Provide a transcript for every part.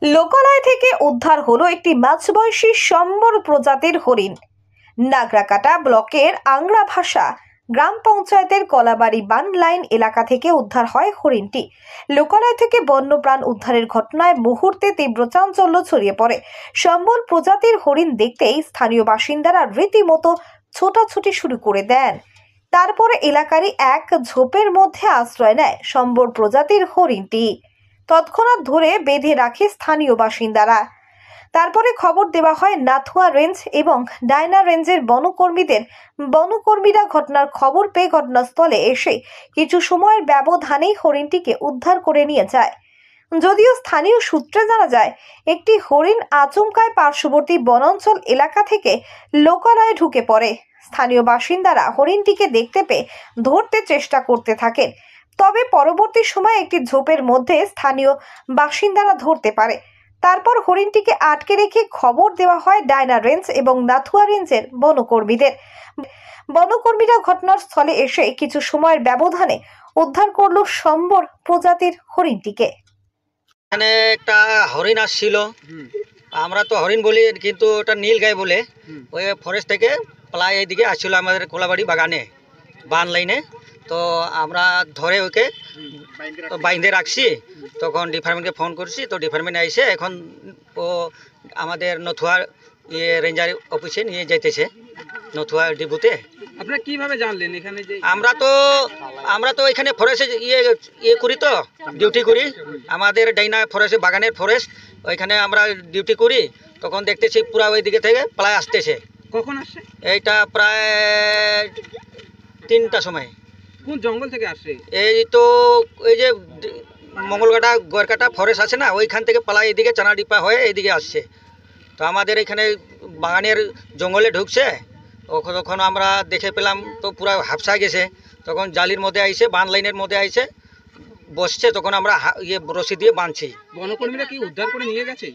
লোকালয় থেকে উদ্ধার হলো একটি মাঝবয়সী সম্বর প্রজাতির হরিণ। নাগরাকাটা ব্লকের আংরা ভাষা গ্রাম পঞ্চায়েতের কলাবাড়ি বান লাইন এলাকা থেকে উদ্ধার হয় হরিণটি। লোকালয় থেকে বন্যপ্রাণ উদ্ধারের ঘটনায় মুহূর্তে তীব্র চাঞ্চল্য ছড়িয়ে পড়ে। সম্বর প্রজাতির হরিণ দেখতেই স্থানীয় বাসিন্দারা রীতিমতো ছোটাছুটি শুরু করে দেন। তারপরে এলাকারই এক ঝোপের মধ্যে আশ্রয় নেয় সম্বর প্রজাতির হরিণটি। তৎক্ষণাৎ ধরে বেঁধে রাখে স্থানীয় বাসিন্দারা। তারপরে খবর দেওয়া হয় নাথুয়া রেঞ্জ এবং ডায়না রেঞ্জের বনকর্মীদের। বনকর্মীরা ঘটনার খবর পেয়ে ঘটনাস্থলে এসে কিছু সময়ের ব্যবধানেই হরিণটিকে উদ্ধার করে নিয়ে যায়। যদিও স্থানীয় সূত্রে জানা যায়, একটি হরিণ আচমকায় পার্শ্ববর্তী বনাঞ্চল এলাকা থেকে লোকালয়ে ঢুকে পড়ে। স্থানীয় বাসিন্দারা হরিণটিকে দেখতে পেয়ে ধরতে চেষ্টা করতে থাকেন। তবে পরবর্তী সময় একটি ঝোপের মধ্যে স্থানীয় বাসিন্দারা ধরতে পারে। তারপর হরিণটিকে আটকে রেখে খবর দেওয়া হয় ডায়না রেঞ্জ এবং নাথুয়া রেঞ্জের বনকর্মীদের। বনকর্মীরা ঘটনার স্থলে এসে কিছু সময়ের ব্যবধানে উদ্ধার করলো সম্বর প্রজাতির হরিণটিকে। এখানে একটা হরিণ আসছিল, আমরা তো হরিণ বলি কিন্তু ওটা নীল গাই বলে। ওই ফরেস্ট থেকে প্রায় এইদিকে আসছিল আমাদের কোলাবাড়ি বাগানে বান লাইনে। তো আমরা ধরে ওকে বাইন্ধে রাখছি। তখন ডিপার্টমেন্টকে ফোন করছি, তো ডিপার্টমেন্ট এসে এখন ও আমাদের নথুয়া রেঞ্জার অফিসে নিয়ে যাইতেছে, নথুয়া ডিপুতে। আপনারা কিভাবে জানলেন এখানে যে? আমরা তো এখানে ফরেস্টে ইয়ে করি, তো ডিউটি করি। আমাদের ডাইনা ফরেস্ট বাগানের ফরেস্ট, ওইখানে আমরা ডিউটি করি। তখন দেখতেছি পুরা ওই দিকে থেকে প্রায় আসতেছে। কখন আসছে? এইটা প্রায় 3টার সময়। কোন জঙ্গল থেকে আসছে? এই তো ওই যে মঙ্গলকাটা গড়কাটা ফরেস্ট আছে না, ওইখান থেকে পালা এইদিকে চানাডিপা হয়ে এইদিকে আসছে। তো আমাদের এখানে বাগানের জঙ্গলে ঢুকছে। তখন আমরা দেখে পেলাম তো পুরো হাফসা গেছে। তখন জালির মধ্যে আইসে, বান লাইনের মধ্যে আইসে বসছে। তখন আমরা রশি দিয়ে বাঁধছি। বনকর্মীরা কি উদ্ধার করে নিয়ে গেছে?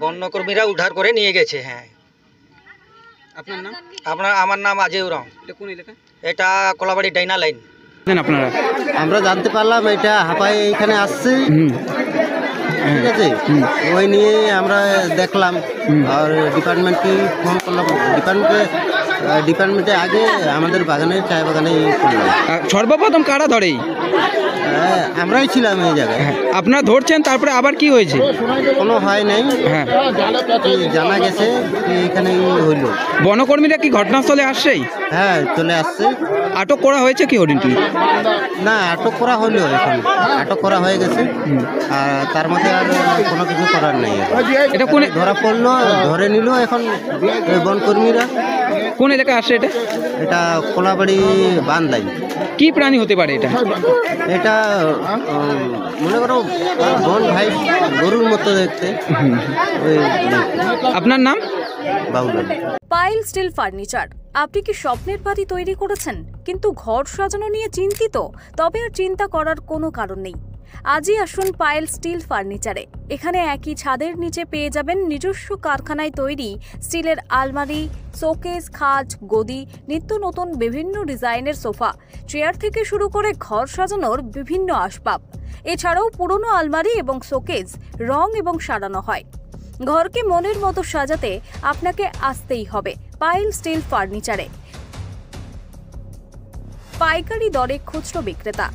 বনকর্মীরা উদ্ধার করে নিয়ে গেছে। হ্যাঁ। আপনার নাম? আমার নাম আজিউর রহমান। এটা কোন এলাকা? এটা কোলাবাড়ি ডাইনা লাইন। আপনারা? আমরা জানতে পারলাম এটা হাঁপাই এখানে আসছে, ঠিক আছে। ওই নিয়ে আমরা দেখলাম আর ডিপার্টমেন্টকে ফোন করলাম। ডিপার্টমেন্টে আগে আমাদের বাগানে চায় বাগানে করলাম। সর্বপ্রথম কারা ধরে? আমরাই ছিলাম এই জায়গায়। আপনারা ধরছেন, তারপরে আবার কি হয়েছে? কোনো হয় নাই। হ্যাঁ, জানা গেছে এখানে হইল। বনকর্মীরা কি ঘটনাস্থলে আসছেই? হ্যাঁ, চলে আসছে। আটক করা হয়েছে কি হরিণটি? না, আটক করা হইল, এখন আটক করা হয়ে গেছে। আর তার মধ্যে আর কোনো কিছু করার নেই। এটা কোন ধরা পড়লো, ধরে নিল এখন বনকর্মীরা। কোন এলাকা আসছে এটা? এটা কোলাবাড়ি বান লাইন। কি প্রাণী হতে পারে এটা? এটা মনে করো বন ভাই, গরুর মতো দেখতে। আপনার নাম? বাউল। পাইল স্টিল ফার্নিচার। আপনি কি স্বপ্নের বাড়ি তৈরি করেছেন কিন্তু ঘর সাজানো নিয়ে চিন্তিত? তবে আর চিন্তা করার কোনো কারণ নেই। আজই আসুন পাইল স্টিল ফার্নিচারে। এখানে একই ছাদের নিচে পেয়ে যাবেন নিজস্ব কারখানায় তৈরি স্টিলের আলমারি, শোকেস, খাট, গদি, নিত্য নতুন বিভিন্ন ডিজাইনের সোফা, চেয়ার থেকে শুরু করে ঘর সাজানোর বিভিন্ন আসবাব। এছাড়াও পুরনো আলমারি এবং শোকেস রং এবং সারানো হয়। ঘরকে মনের মতো সাজাতে আপনাকে আসতেই হবে পাইল স্টিল ফার্নিচারে। পাইকারি দরে খুচরো বিক্রেতা।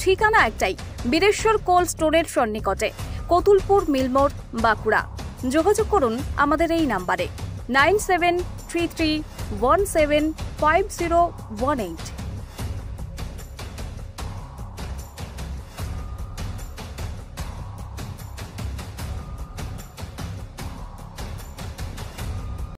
ঠিকানা একটাই, বীরেশ্বর কোল্ড স্টোরের সন্নিকটে, কতুলপুর মিলমোড়, বাঁকুড়া। যোগাযোগ করুন আমাদের এই নাম্বারে 9733175018।